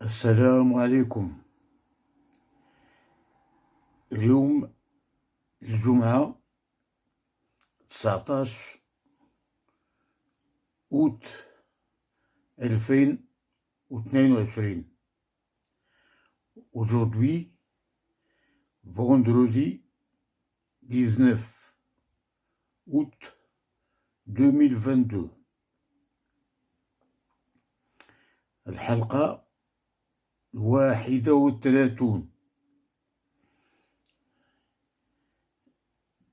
السلام عليكم. اليوم الجمعة 19 أوت 2022. Aujourd'hui, vendredi 19 août 2022. الحلقة 31.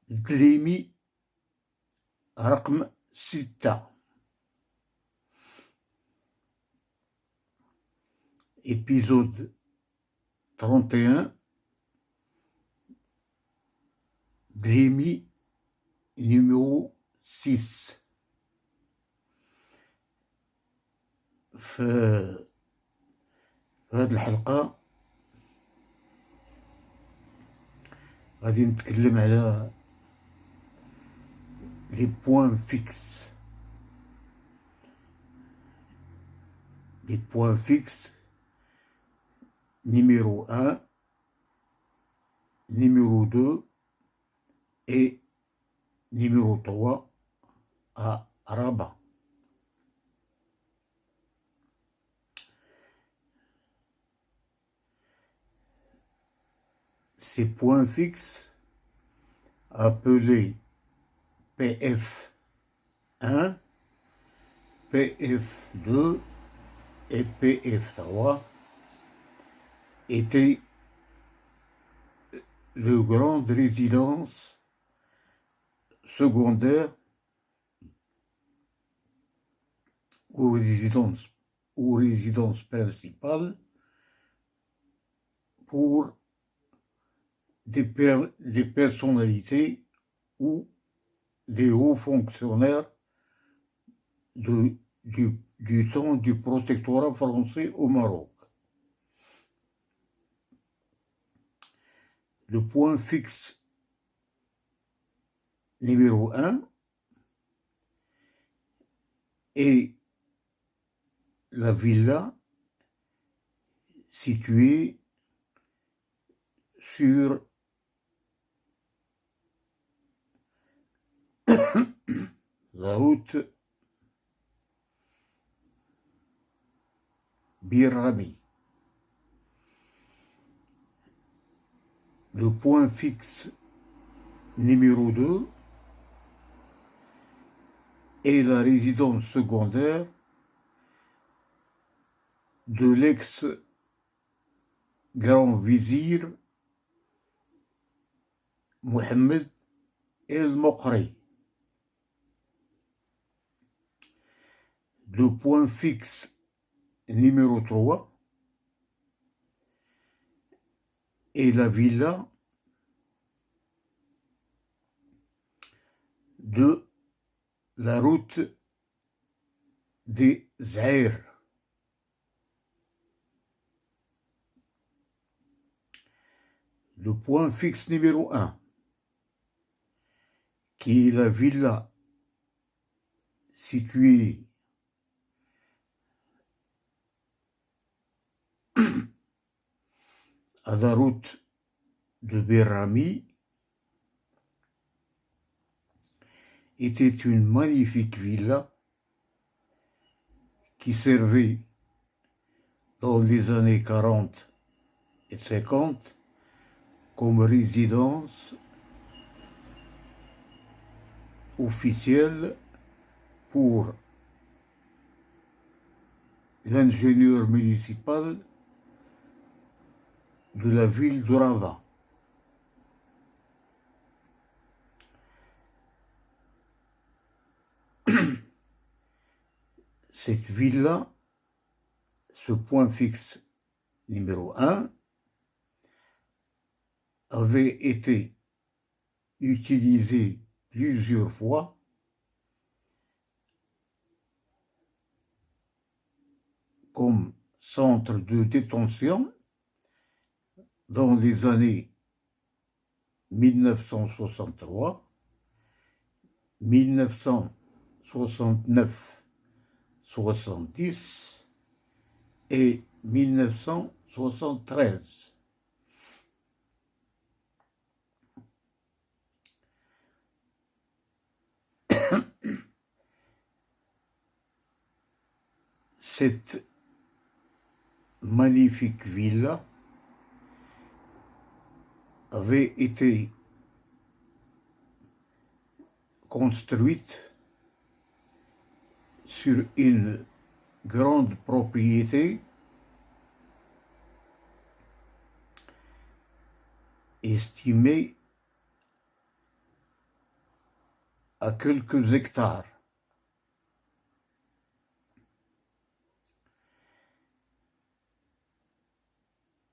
دريمي رقم 6. Épisode 31. دريمي numéro 6. في هذه الحلقة غادي نتكلم على les points fixes. Les points fixes numéro 1, numéro 2 et numéro 3 à Rabat. Ces points fixes, appelés PF1, PF2 et PF3, étaient de grandes résidences secondaires ou résidences principales pour des personnalités ou des hauts fonctionnaires du temps du protectorat français au Maroc. Le point fixe numéro 1 est la villa située sur la route Bir Rami. Le point fixe numéro 2 est la résidence secondaire de l'ex-grand vizir Mohamed El Mokri. Le point fixe numéro 3 est la villa de la route des Zahir. Le point fixe numéro 1, qui est la villa située à la route de Bir Rami, était une magnifique villa qui servait dans les années 40 et 50 comme résidence officielle pour l'ingénieur municipal de la ville de Rabat. Cette villa, ce point fixe numéro 1, avait été utilisé plusieurs fois comme centre de détention dans les années 1963, 1969, 70 et 1973. Cette magnifique villa avait été construite sur une grande propriété estimée à quelques hectares.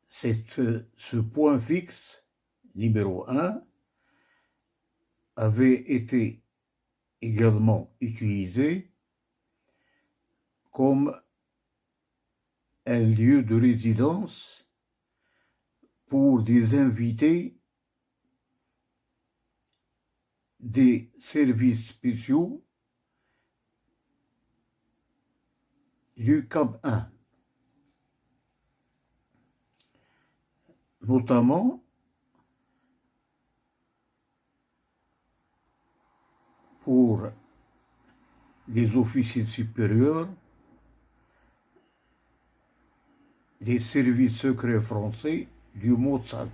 Ce point fixe, numéro 1, avait été également utilisé comme un lieu de résidence pour des invités des services spéciaux du Cap 1, notamment pour les officiers supérieurs des services secrets français du Mossad.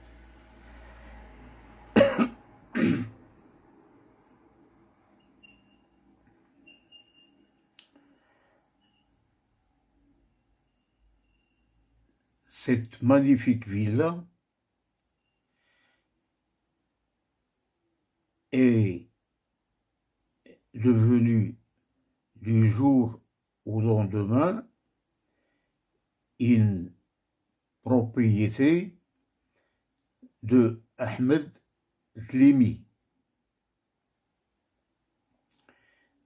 Cette magnifique villa est devenue du jour au lendemain une propriété de Ahmed Tlimi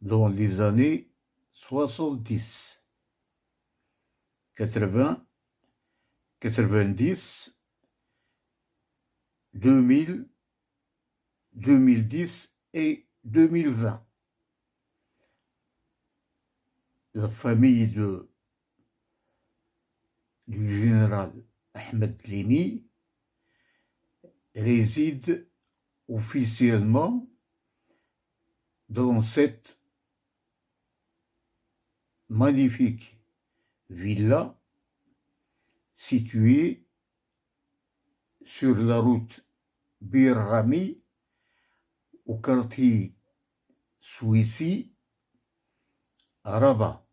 dans les années 70, 80, 90, 2000, 2010 et 2020. La famille du général Ahmed Tlimi réside officiellement dans cette magnifique villa située sur la route Bir Rami au quartier Souissi à Rabat.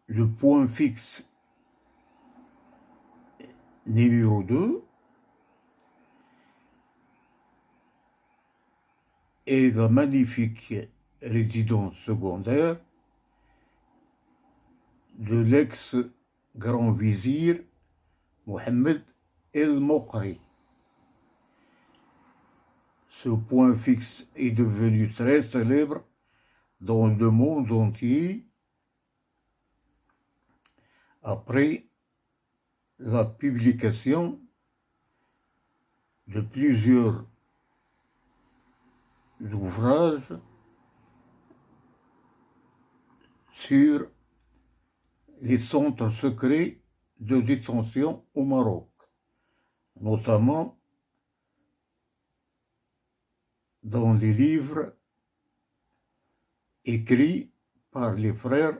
Le point fixe numéro 2 est la magnifique résidence secondaire de l'ex-grand vizir Mohamed El Mokri. Ce point fixe est devenu très célèbre dans le monde entier après la publication de plusieurs ouvrages sur les centres secrets de détention au Maroc, notamment dans les livres écrits par les frères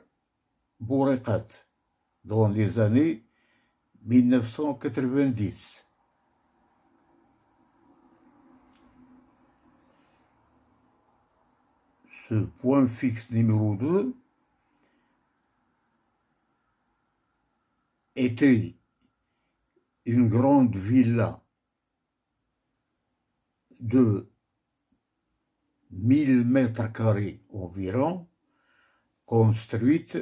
Bourekat dans les années 1990. Ce point fixe numéro 2 était une grande villa de 1000 mètres carrés environ, construite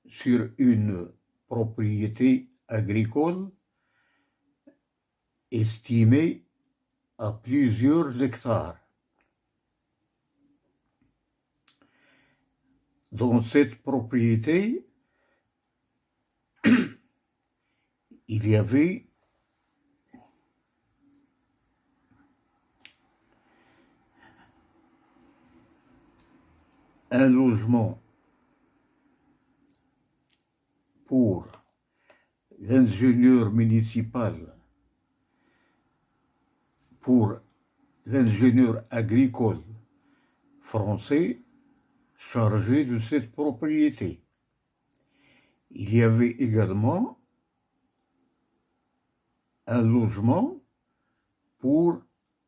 sur une propriété agricole estimée à plusieurs hectares. Dans cette propriété, il y avait un logement pour l'ingénieur municipal, pour l'ingénieur agricole français chargé de cette propriété. Il y avait également un logement pour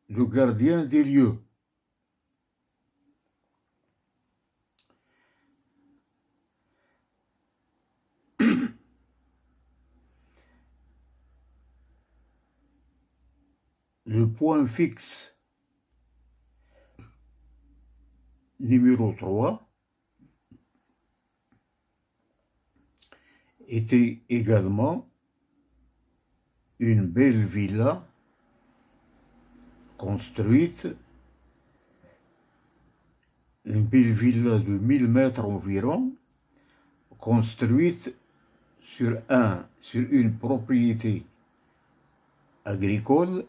le gardien des lieux. Le point fixe numéro 3 était également une belle villa construite, une belle villa de 1000 mètres environ, construite sur une propriété agricole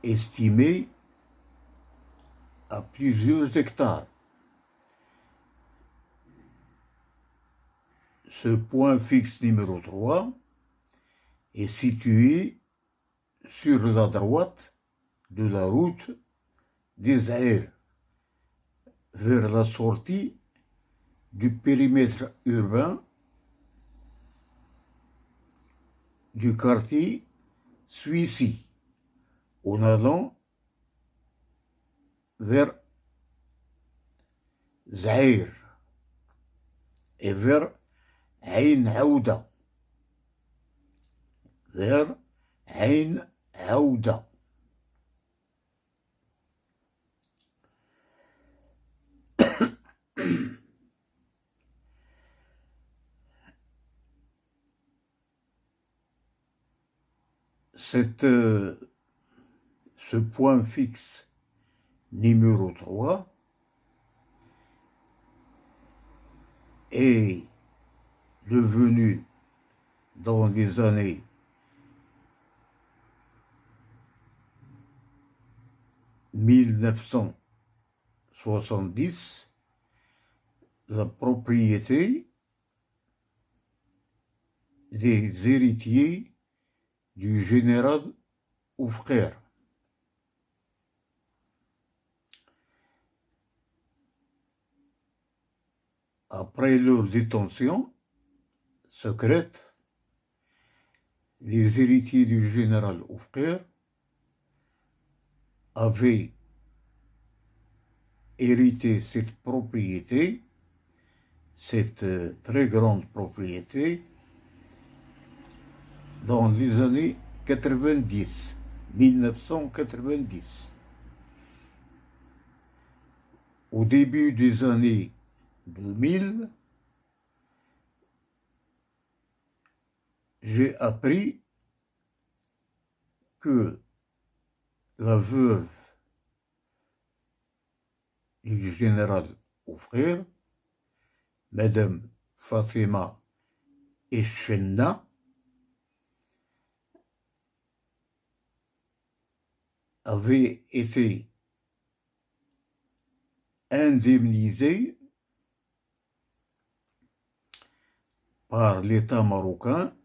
estimée à plusieurs hectares. Ce point fixe numéro 3 est situé sur la droite de la route des Aïrs, vers la sortie du périmètre urbain du quartier Suissi, en allant vers Zahir et vers Ain Aouda. Vers Ain Aouda. Ce point fixe numéro 3 est devenu dans les années 1970 la propriété des héritiers du général Oufkher. Après leur détention secrète, les héritiers du général Oufkher avaient hérité cette propriété, cette très grande propriété, dans les années 90, 1990. Au début des années 2000, j'ai appris que la veuve du général Oufkher, Madame Fatima Echenna, avait été indemnisée par l'État marocain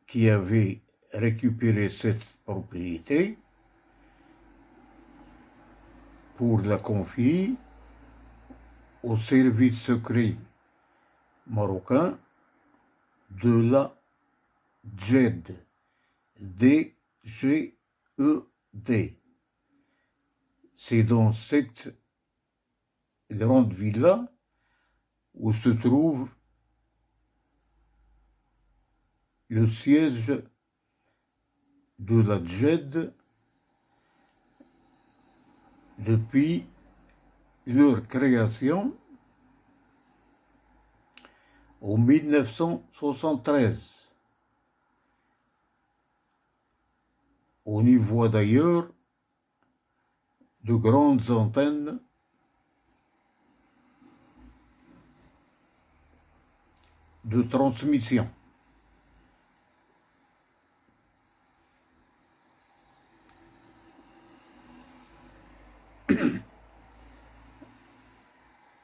qui avait récupéré cette propriété pour la confier au service secret marocain de la DGED, D-G-E-D. C'est dans cette grande villa où se trouve le siège de la DGED depuis leur création en 1973. On y voit d'ailleurs de grandes antennes de transmission.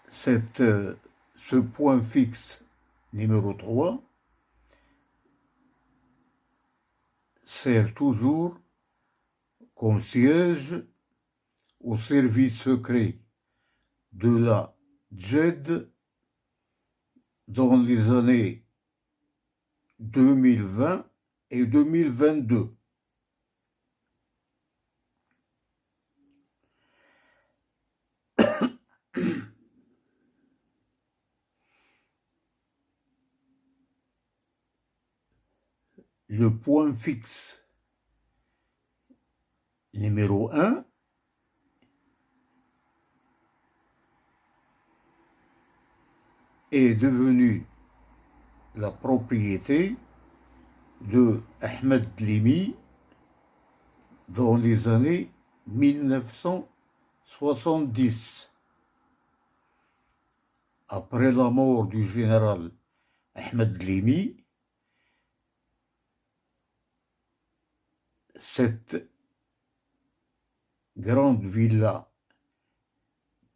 Ce point fixe numéro 3 sert toujours comme siège au service secret de la JED dans les années 2020 et 2022. Le point fixe numéro 1 est devenu la propriété de Ahmed Limi dans les années 1970. Après la mort du général Ahmed Limi, cette grande villa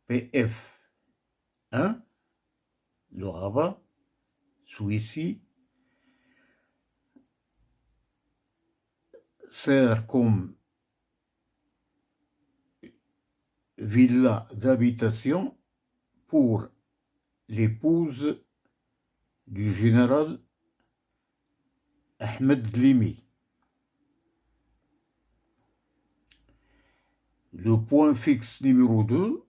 PF1, le Rabat, Suissi, sert comme villa d'habitation pour l'épouse du général Ahmed Limi. Le point fixe numéro 2,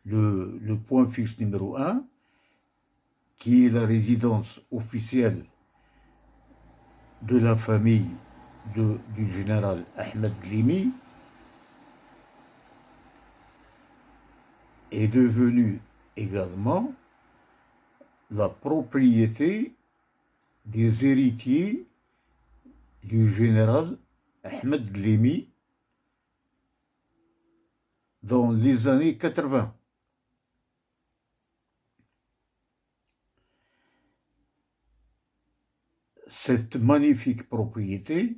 le point fixe numéro 1, qui est la résidence officielle de la famille du général Ahmed Limi, est devenu également la propriété des héritiers du général Ahmed Limi dans les années 80. Cette magnifique propriété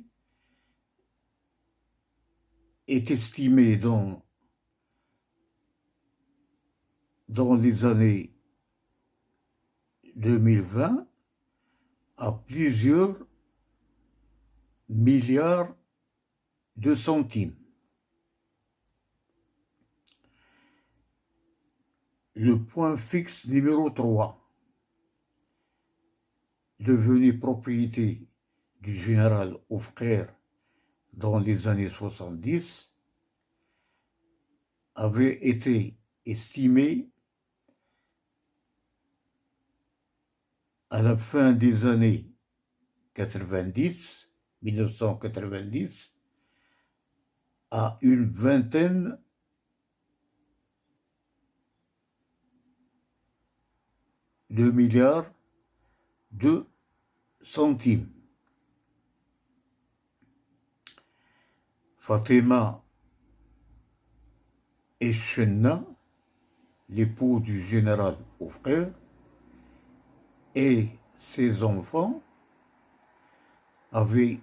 est estimée dans les années 2020 à plusieurs milliards de centimes. Le point fixe numéro 3, devenu propriété du général Hofker dans les années 70, avait été estimé à la fin des années 1990, à une vingtaine de milliards de centimes. Fatima Eschenna, l'époux du général Hofker, et ses enfants avaient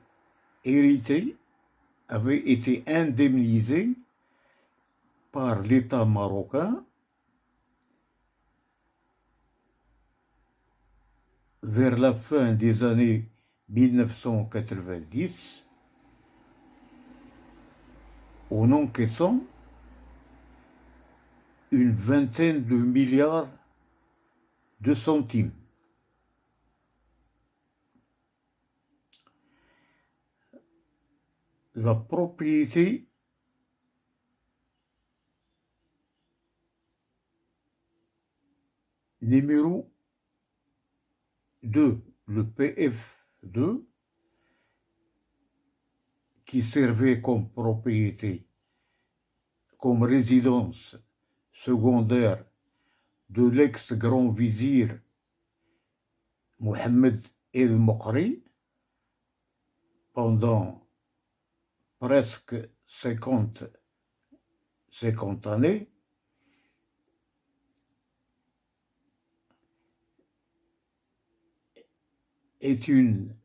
été indemnisés par l'État marocain vers la fin des années 1990 en encaissant une vingtaine de milliards de centimes. La propriété numéro 2, le PF2, qui servait comme propriété comme résidence secondaire de l'ex-grand vizir Mohammed el-Mokri pendant presque 50 années, est une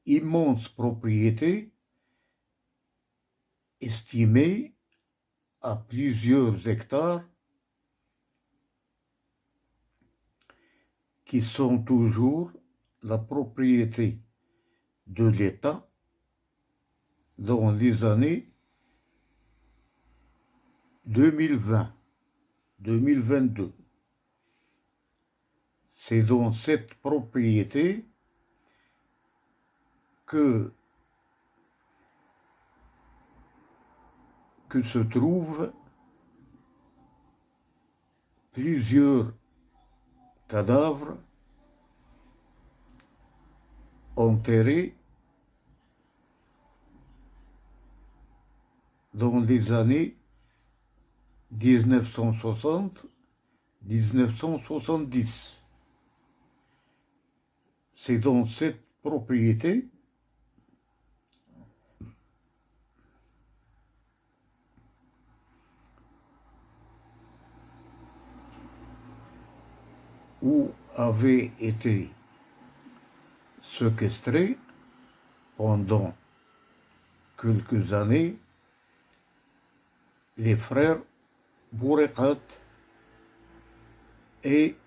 immense propriété estimée à plusieurs hectares qui sont toujours la propriété de l'État dans les années 2020-2022. C'est dans cette propriété que se trouvent plusieurs cadavres enterrés dans les années 1960-1970. C'est dans cette propriété où avaient été séquestrés pendant quelques années les frères Bourekat et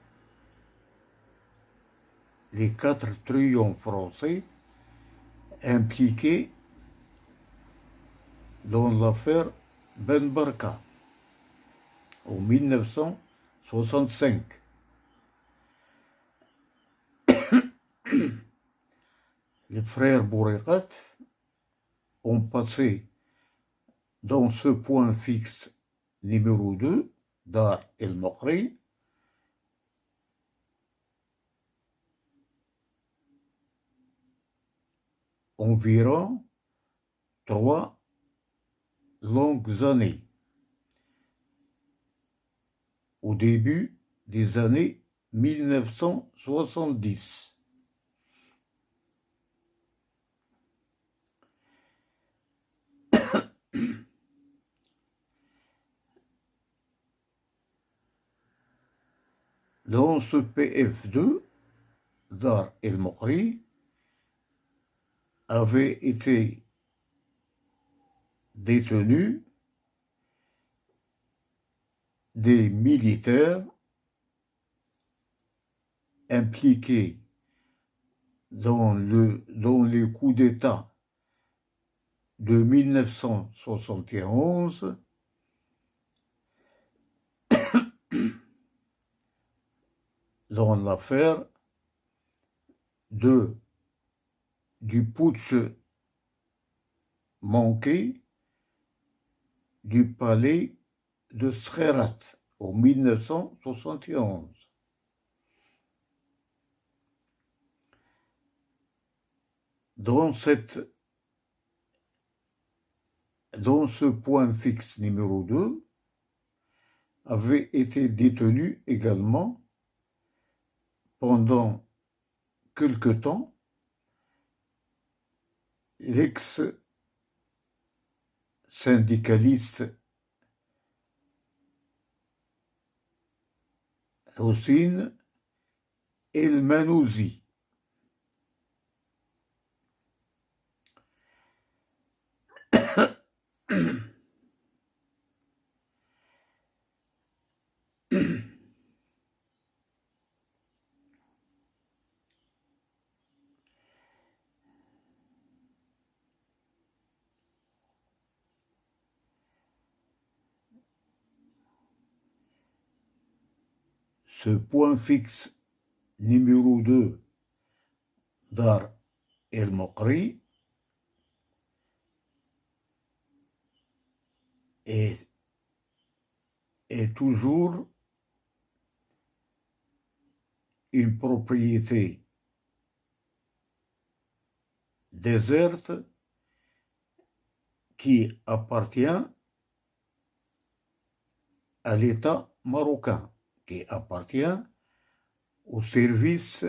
les 4 truands français impliqués dans l'affaire Ben Barka en 1965. Les frères Bourekat ont passé dans ce point fixe numéro 2, Dar el-Mokri, environ 3 longues années, au début des années 1970. Dans ce PF2, Dar el-Mokri avait été détenu des militaires impliqués dans les coups d'État de 1971 dans l'affaire du putsch manqué du palais de Skhirat en 1971. Dans ce point fixe numéro 2, avait été détenu également pendant quelque temps l'ex-syndicaliste Hossein El-Manouzi. Ce point fixe numéro 2, Dar el-Mokri, est toujours une propriété déserte qui appartient à l'État marocain, qui appartient au service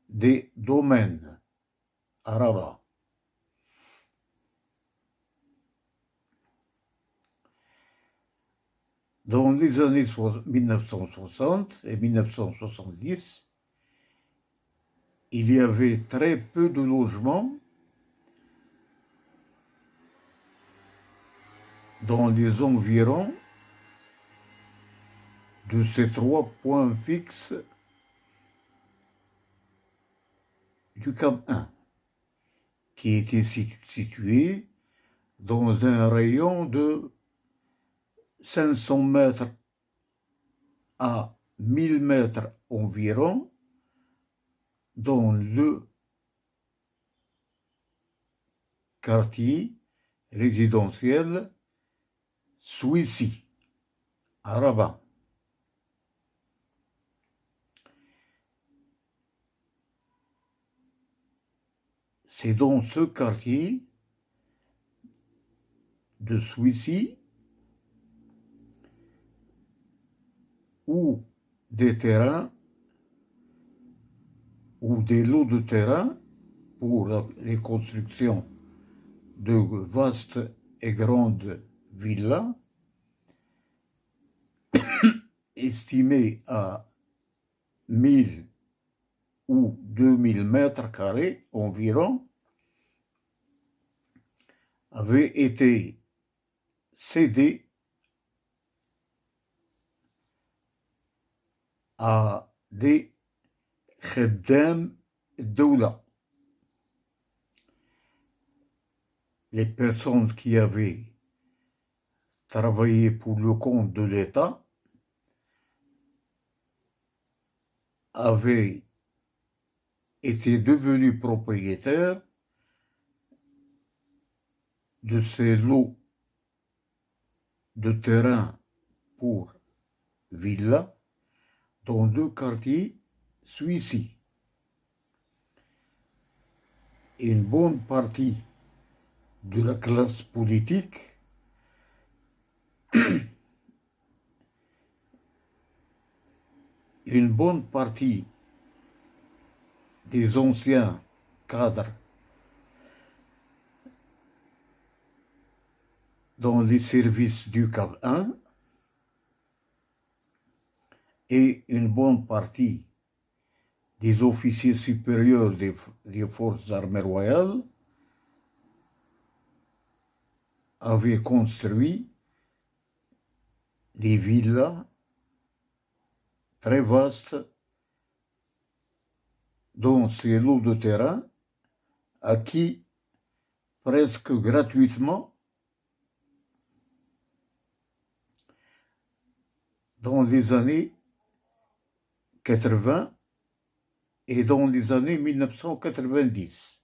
des domaines à Rabat. Dans les années 1960 et 1970, il y avait très peu de logements dans les environs de ces 3 points fixes du Cap 1, qui étaient situés dans un rayon de 500 mètres à 1000 mètres environ dans le quartier résidentiel Souissi, à Rabat. C'est dans ce quartier de Souissi où des terrains ou des lots de terrain pour les constructions de vastes et grandes villas estimées à 1000 ou 2000 mètres carrés environ avaient été cédés à des Khaddam Doula, les personnes qui avaient travaillé pour le compte de l'État avaient été devenus propriétaires de ces lots de terrain pour villas dans 2 quartiers Souissi. Une bonne partie de la classe politique une bonne partie des anciens cadres dans les services du Cap 1 et une bonne partie des officiers supérieurs des forces armées royales avaient construit des villas très vastes dans ces lots de terrain acquis presque gratuitement dans les années 80 et dans les années 1990.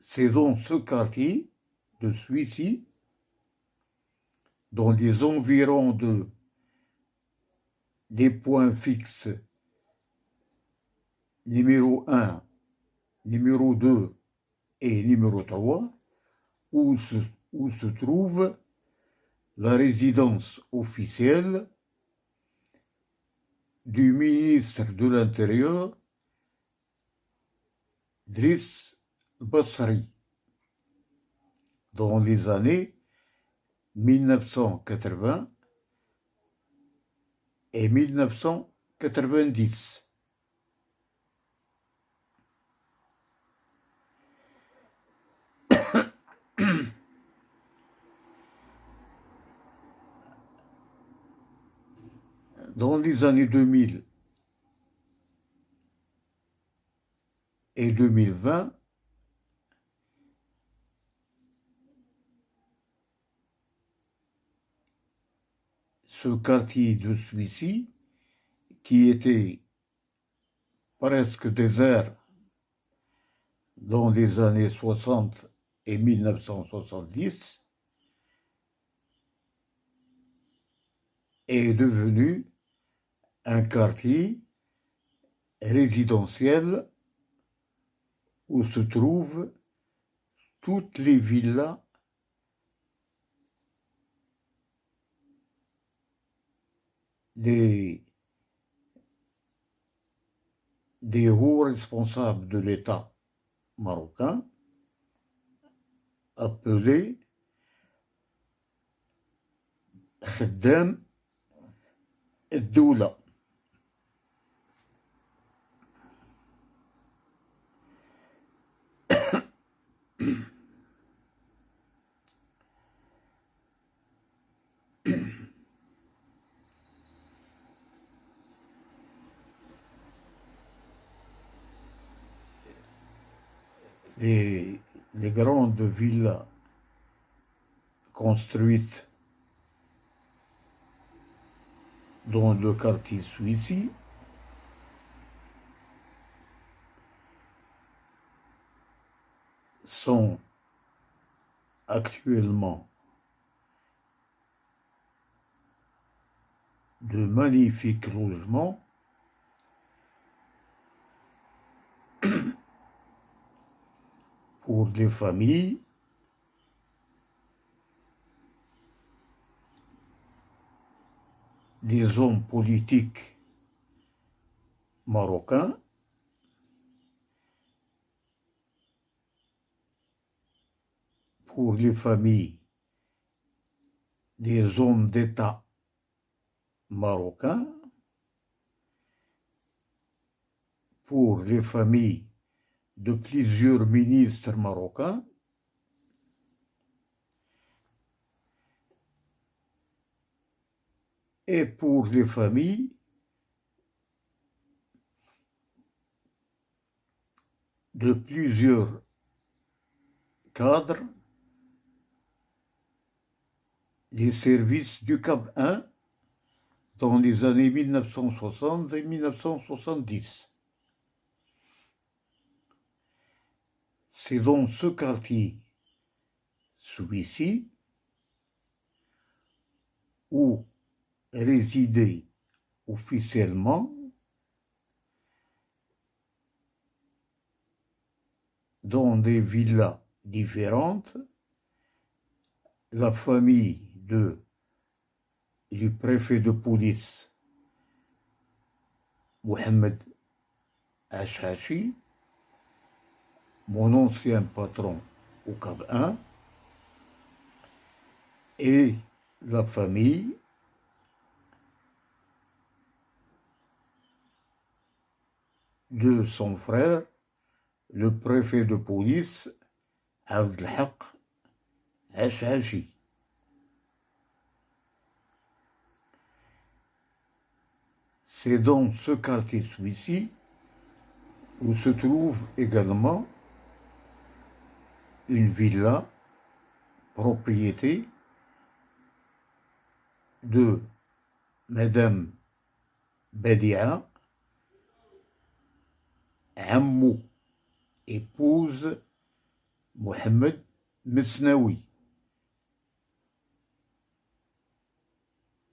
C'est dans ce quartier de Souissi, dans les environs des points fixes numéro 1, numéro 2 et numéro 3, où se trouve la résidence officielle du ministre de l'Intérieur, Driss Basri, dans les années 1980 et 1990. Dans les années 2000 et 2020, ce quartier de Souissi, qui était presque désert dans les années 60 et 1970, est devenu un quartier résidentiel où se trouvent toutes les villas des, des hauts responsables de l'État marocain appelés خدام الدولة. Les grandes villas construites dans le quartier suisse sont actuellement de magnifiques logements pour des familles des hommes politiques marocains pour les familles des hommes d'État marocains, pour les familles de plusieurs ministres marocains, et pour les familles de plusieurs cadres des services du Cap 1 dans les années 1960 et 1970. C'est dans ce quartier celui-ci où résidait officiellement dans des villas différentes la famille du préfet de police Mohamed Achachi, mon ancien patron au Cap 1, et la famille de son frère, le préfet de police Abdelhak Achachi. C'est dans ce quartier celui-ci où se trouve également une villa propriété de Madame Badia Ammou, épouse Mohamed Mesnaoui,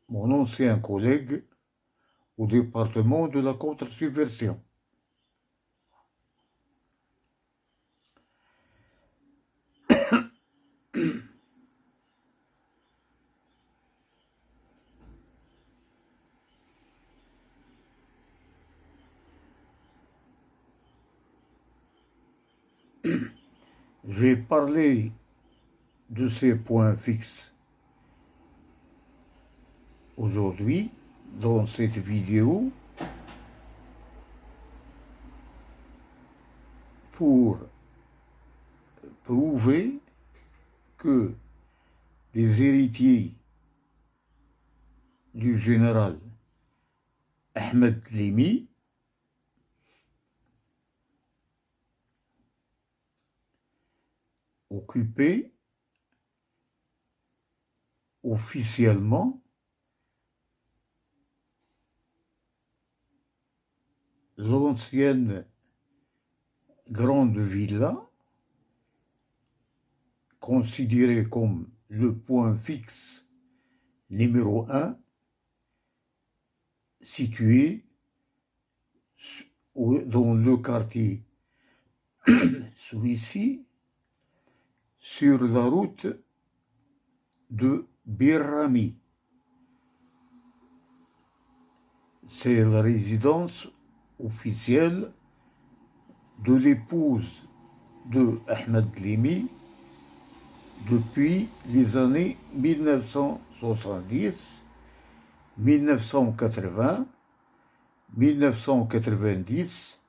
mon ancien collègue au département de la contre-subversion. J'ai parlé de ces points fixes aujourd'hui dans cette vidéo pour prouver que les héritiers du général Ahmed Limi occupaient officiellement l'ancienne grande villa, considérée comme le point fixe numéro 1, situé dans le quartier celui-ci, sur la route de Bir Rami. c'est la résidence officielle de l'épouse de Ahmed Limi depuis les années 1970, 1980, 1990,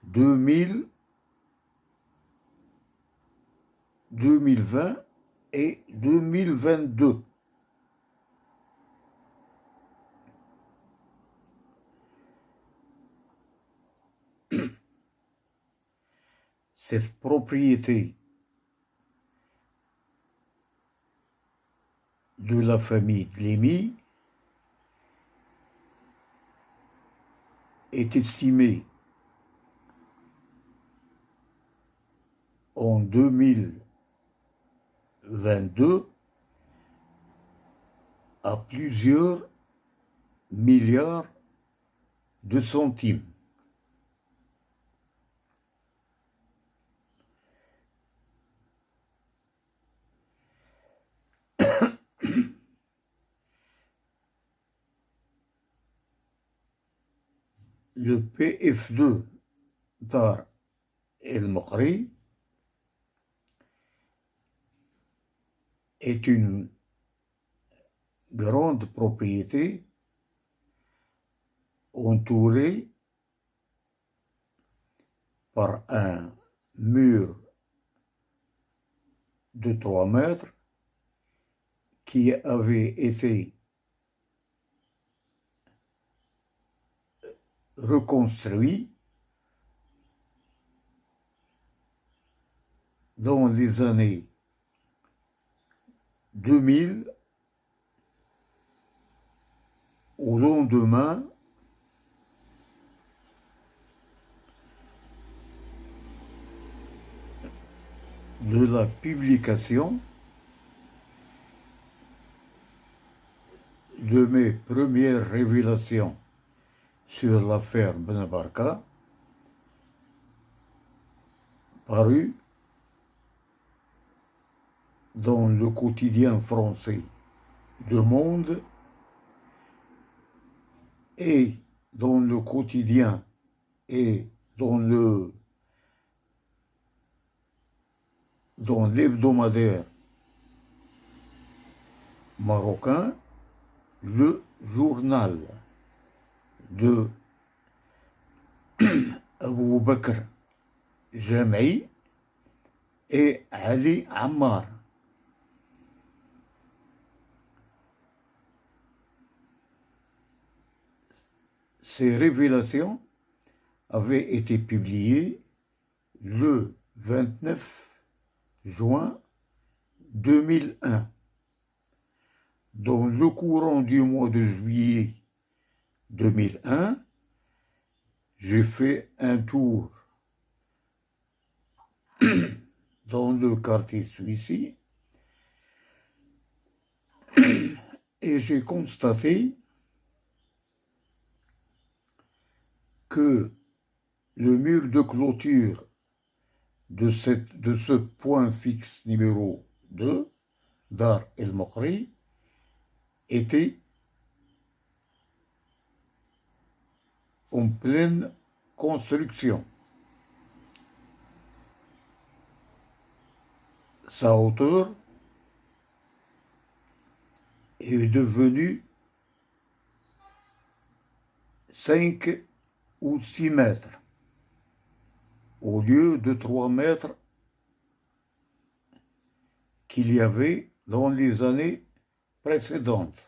2000, 2020 et 2022. Cette propriété de la famille Dlemi est estimée en 2022 à plusieurs milliards de centimes. Le PF2 Dar el-Mokhri est une grande propriété entourée par un mur de 3 mètres qui avait été reconstruit dans les années 2000 au lendemain de la publication de mes premières révélations sur l'affaire Ben Barka, paru dans le quotidien français Le Monde et dans le quotidien et dans l'hebdomadaire marocain, le journal de Abou Bakr Jam'i et Ali Ammar. Ces révélations avaient été publiées le 29 juin 2001. Dans le courant du mois de juillet 2001, j'ai fait un tour dans le quartier suisse et j'ai constaté que le mur de clôture de ce point fixe numéro 2, Dar el-Mokhri, était en pleine construction. Sa hauteur est devenue 5 ou 6 mètres au lieu de 3 mètres qu'il y avait dans les années précédentes.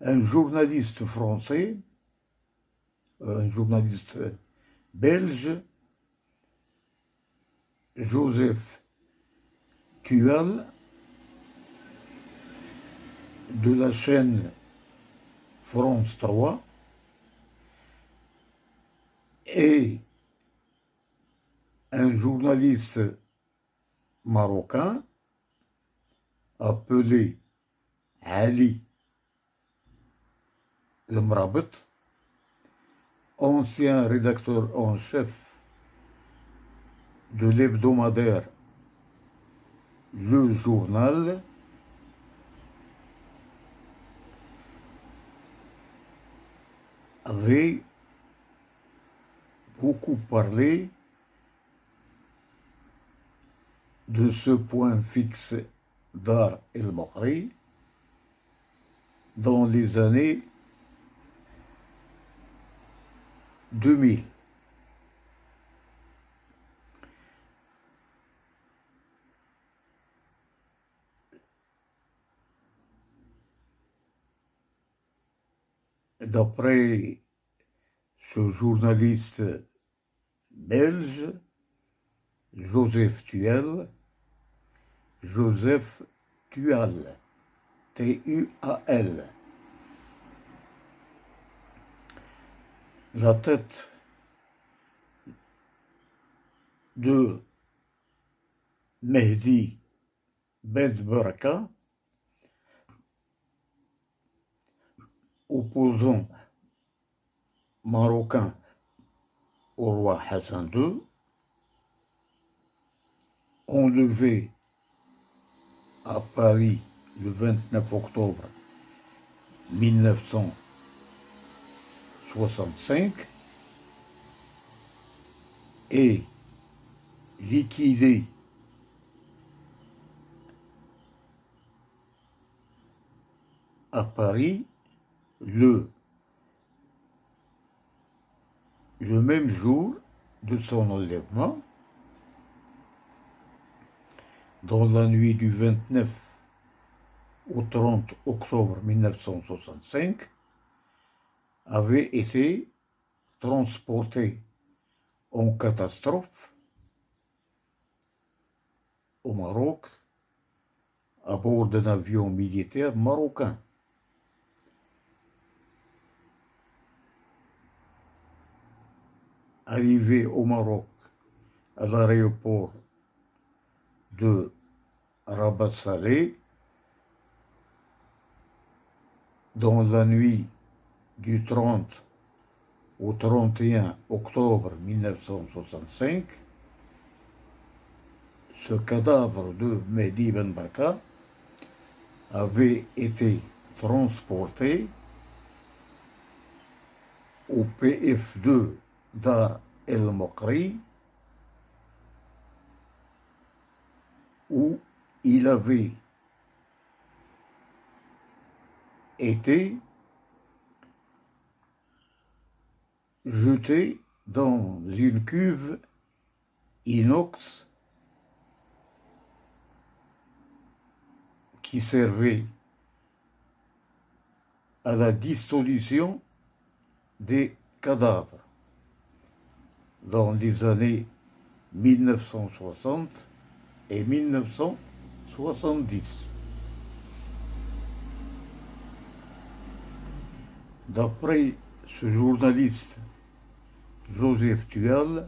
Un journaliste français, un journaliste belge, Joseph Tual, de la chaîne France 3, et un journaliste marocain appelé Ali Lemrabet, ancien rédacteur en chef de l'hebdomadaire Le Journal avait beaucoup parlé de ce point fixe Dar el-Mokhri dans les années 2000. D'après ce journaliste belge, Joseph Tual, T-U-A-L. La tête de Mehdi Ben Baraka, opposant marocain au roi Hassan II, enlevé à Paris le 29 octobre 1965 et liquidé à Paris le même jour de son enlèvement, dans la nuit du 29 au 30 octobre 1965, avait été transporté en catastrophe au Maroc à bord d'un avion militaire marocain. Arrivé au Maroc à l'aéroport de Rabat Salé, dans la nuit du 30 au 31 octobre 1965, ce cadavre de Mehdi Ben Baraka avait été transporté au PF2 Dar el-Mokhri, où il avait été jeté dans une cuve inox qui servait à la dissolution des cadavres dans les années 1960 et 1970. D'après ce journaliste Joseph Tual,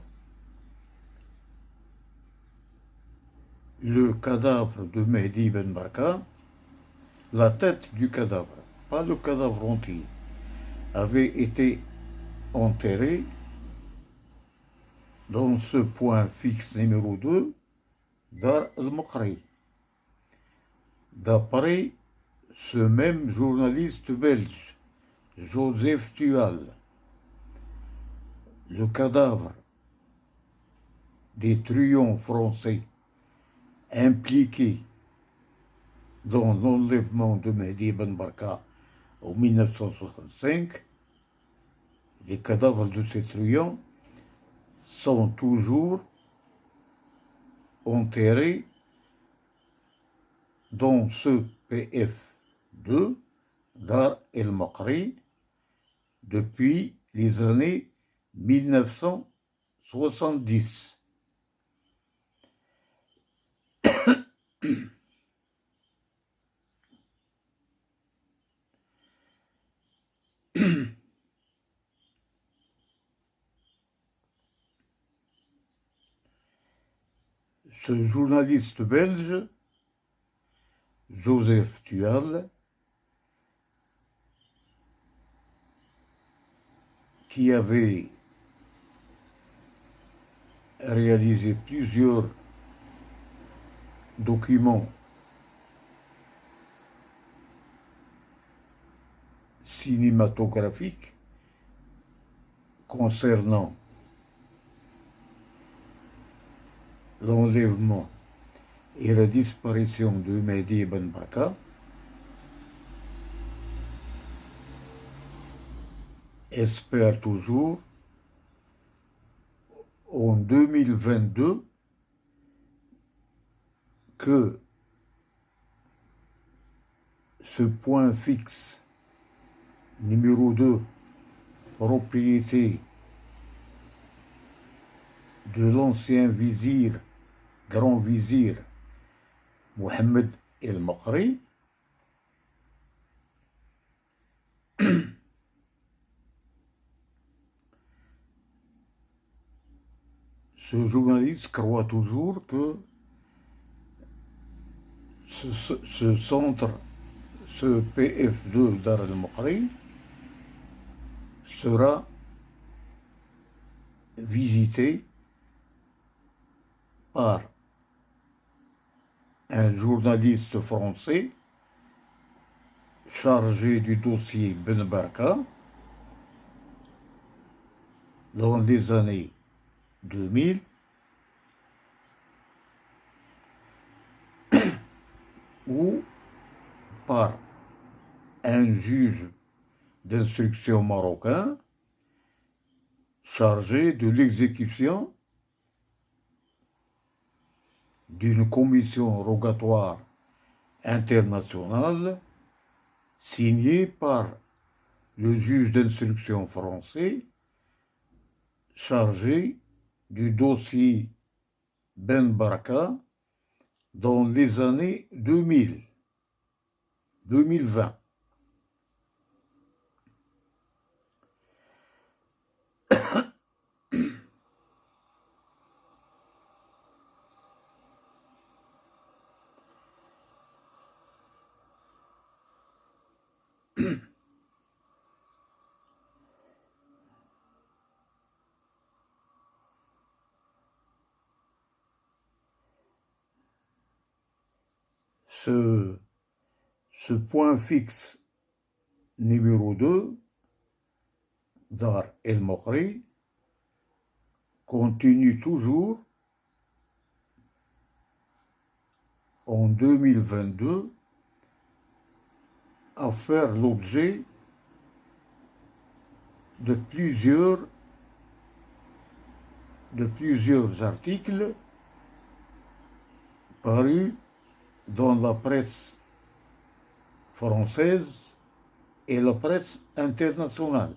le cadavre de Mehdi Ben Baraka, la tête du cadavre, pas le cadavre entier, avait été enterré dans ce point fixe numéro 2 Dar el-Mokhri. D'après ce même journaliste belge, Joseph Tual, le cadavre des truands français impliqués dans l'enlèvement de Mehdi Ben Baraka en 1965, les cadavres de ces truands sont toujours enterrés dans ce PF2 Dar el-Mokhri depuis les années 1970. Ce journaliste belge, Joseph Tual, qui avait réalisé plusieurs documents cinématographiques concernant l'enlèvement et la disparition de Mehdi Ben Barka, espère toujours en 2022 que ce point fixe numéro 2, propriété de l'ancien vizir, grand vizir Mohamed El Maqri, ce journaliste croit toujours que ce centre, ce PF2 Dar El Maqri, sera visité par un journaliste français chargé du dossier Ben Barka dans les années 2000, ou par un juge d'instruction marocain chargé de l'exécution d'une commission rogatoire internationale signée par le juge d'instruction français chargé du dossier Ben Barka dans les années 2020. Ce point fixe numéro 2, Dar El Maqri, continue toujours en 2022 à faire l'objet de plusieurs articles parus dans la presse française et la presse internationale.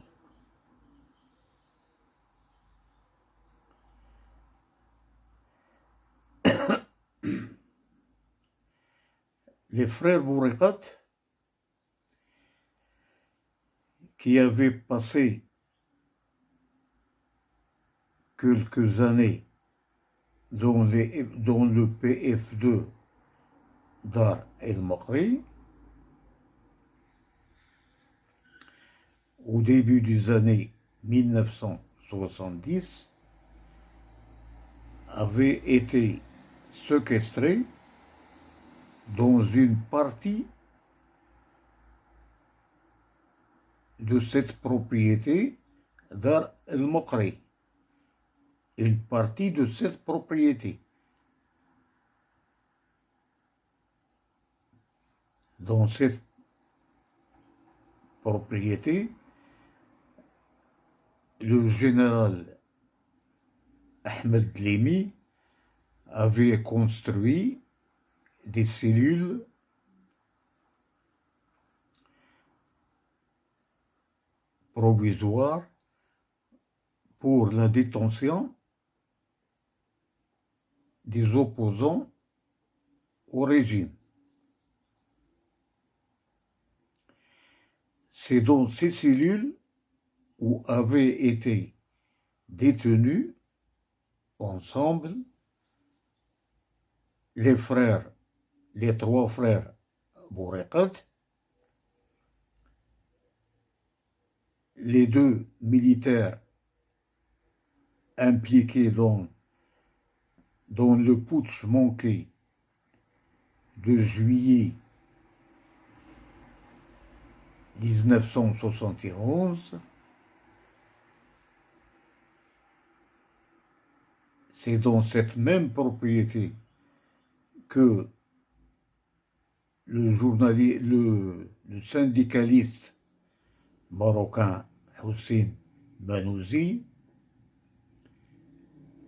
Les frères Bourrekat, qui avaient passé quelques années dans le PF2 Dar El Maqri, au début des années 1970, avaient été séquestrés dans une partie de cette propriété Dar El Maqri. Une partie de cette propriété. Dans cette propriété, le général Ahmed Lemi avait construit des cellules provisoires pour la détention des opposants au régime. C'est dans ces cellules où avaient été détenus ensemble les trois frères Bourrekat, les deux militaires impliqués dans dans le putsch manqué de juillet 1971, c'est dans cette même propriété que le syndicaliste marocain Houssine Manouzi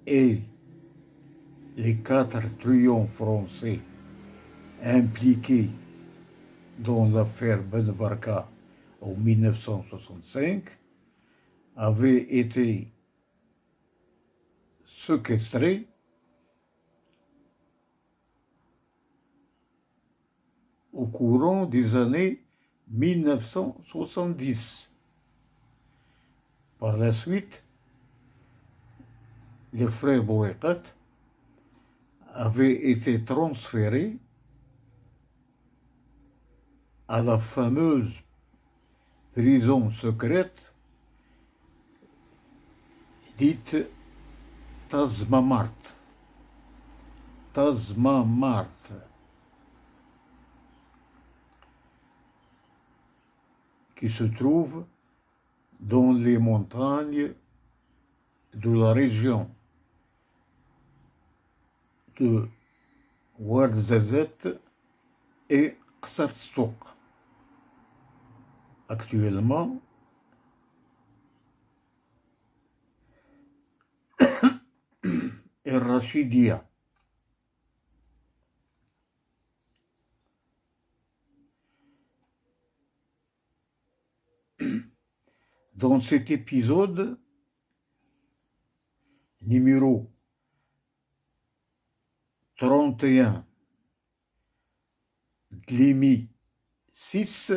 et les 4 truands français impliqués dans l'affaire Ben Barka en 1965 avaient été séquestrés au courant des années 1970. Par la suite, les frères Bouékat avaient été transférés à la fameuse prison secrète dite Tazmamart, qui se trouve dans les montagnes de la région de Ouarzazate et Qsartsouk. Actuellement, El Rachidia. Dans cet épisode numéro 31 de l'EMI 6,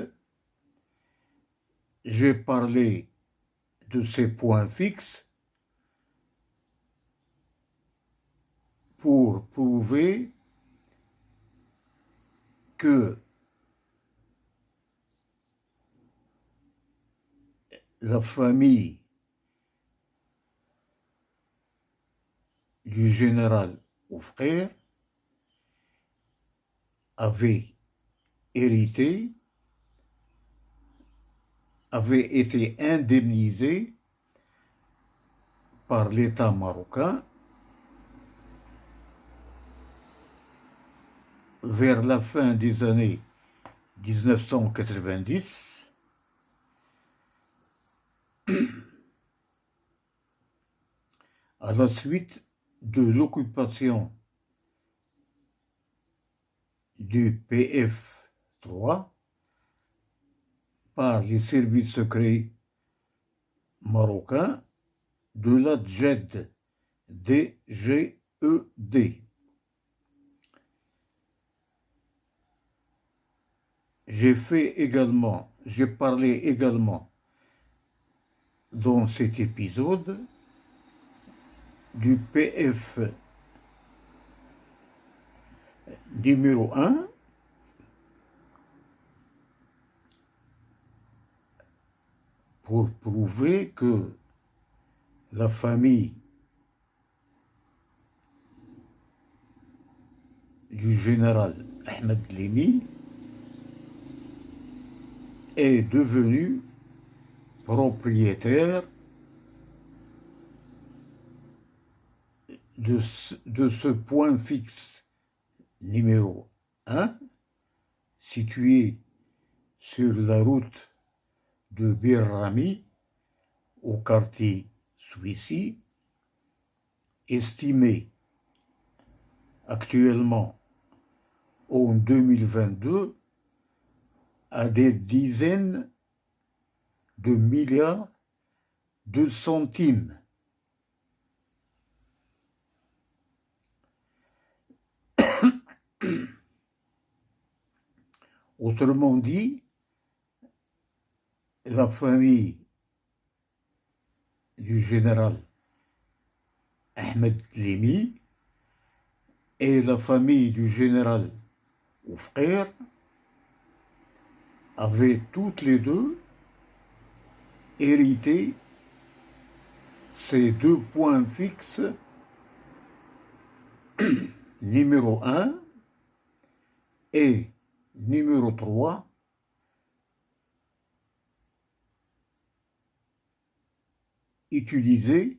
j'ai parlé de ces points fixes pour prouver que la famille du général Oufkher avait hérité, avait été indemnisé par l'État marocain vers la fin des années 1990, à la suite de l'occupation du PF3 par les services secrets marocains de la DGED, DGED. J'ai parlé également dans cet épisode du PF numéro 1 pour prouver que la famille du général Ahmed Lemi est devenue propriétaire de ce point fixe numéro 1, situé sur la route de Bir Rami, au quartier Suissi, estimé actuellement en 2022 à des dizaines de milliards de centimes. Autrement dit, la famille du général Ahmed Lemi et la famille du général Oufkher avaient toutes les deux hérité ces 2 points fixes numéro 1 et numéro 3 utilisés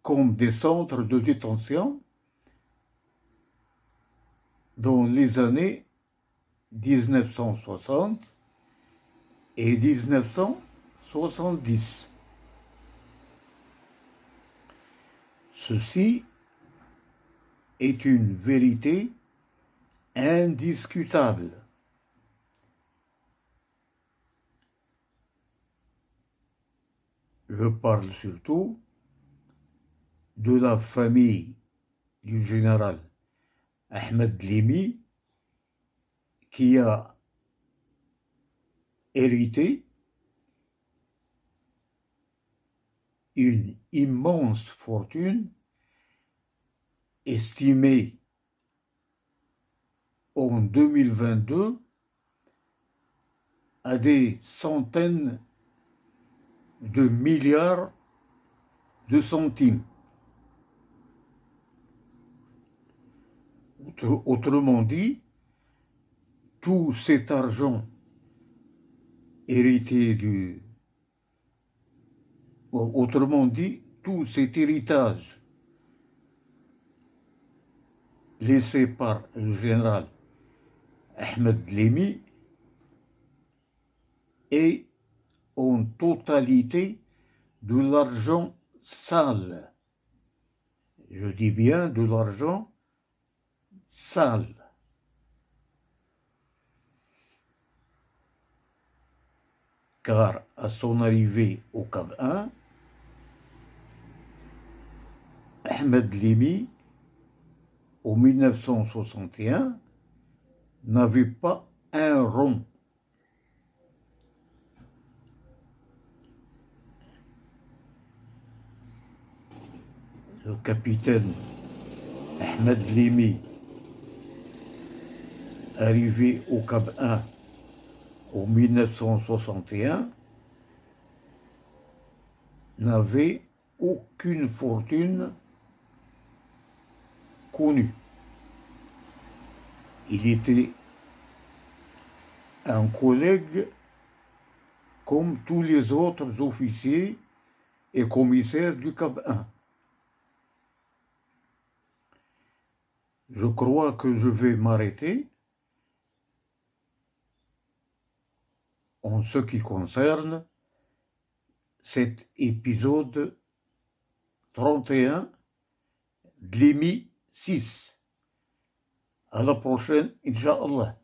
comme des centres de détention dans les années 1960 et 1970. Ceci est une vérité indiscutable. Je parle surtout de la famille du général Ahmed Limi qui a hérité une immense fortune estimée en 2022 à des centaines de milliards de centimes. Autrement dit, tout cet argent hérité autrement dit, tout cet héritage laissé par le général Ahmed Lemi est en totalité de l'argent sale. Je dis bien de l'argent sale. Car à son arrivée au Cap 1, Ahmed Lemi, en 1961, n'avait pas un rond. Le capitaine Ahmed Lemi, arrivé au Cap 1 en 1961, n'avait aucune fortune connue. Il était un collègue comme tous les autres officiers et commissaires du Cap 1. Je crois que je vais m'arrêter en ce qui concerne cet épisode 31 de l'EMI 6. À la prochaine, Inch'Allah.